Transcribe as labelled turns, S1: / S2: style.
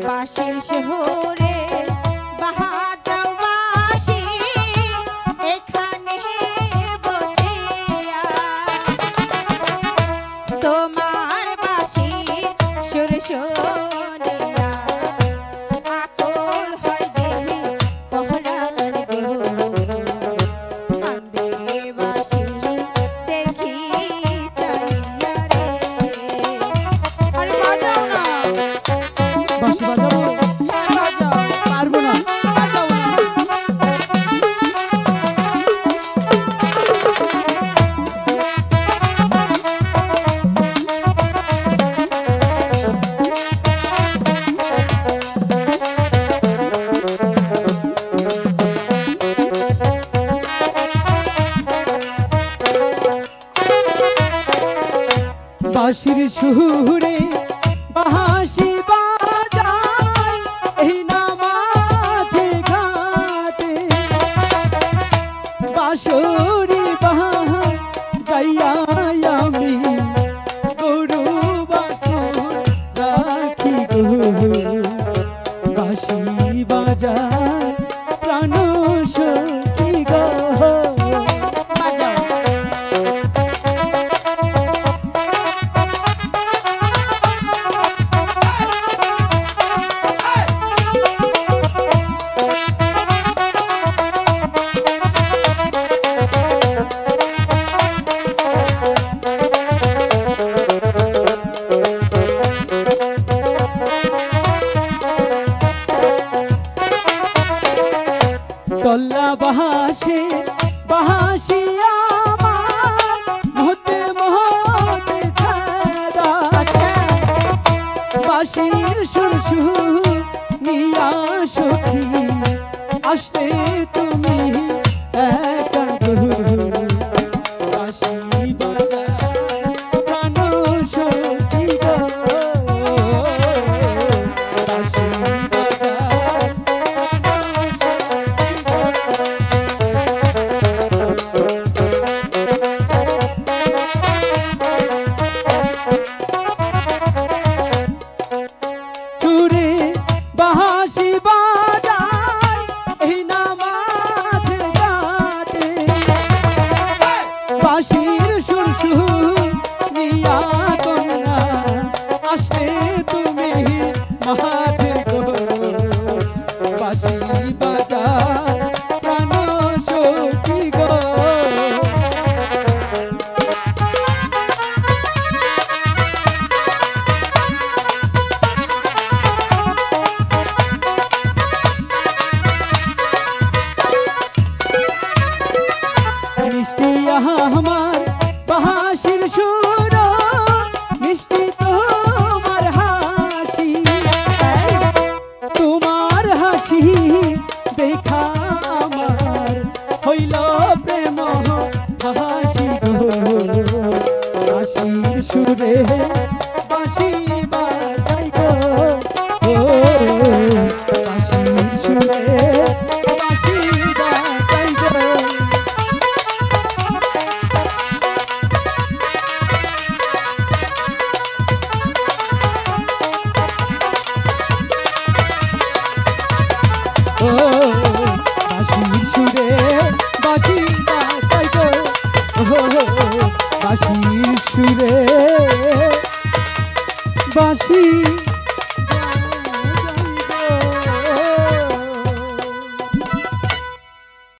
S1: বাঁশির শহরে বাজাও বাঁশি এখানে বসিয়া তোমার বাঁশি সুর শুনিয়া আকুল হয় যে পহরার গো কান্দে বাঁশি দেখি চাইয়া রে। আরে বাজাও না,
S2: বাঁশি বাজাবো?
S1: হ্যাঁ বাজাও,
S2: পারবো না।
S1: বাজাও না।
S2: বাঁশির সুরে বাঁশি বাজাই এই না মাঠে ঘাটে বাঁশরি বাজাইয়া আমি গরু বাছুর রাখি গো বাঁশি বাজায় প্রাণ সখী গো।
S1: বাজাও।
S2: তল্লা বাহাসে বাহাসি আমার মহতে মহতে ছাড়া বাঁশির সুর নিয়া সখী আসতে তুমি একা গো বাঁশি বাজায় প্রাণ সখী গো বাঁশি বাজায় সুরে বাঁশি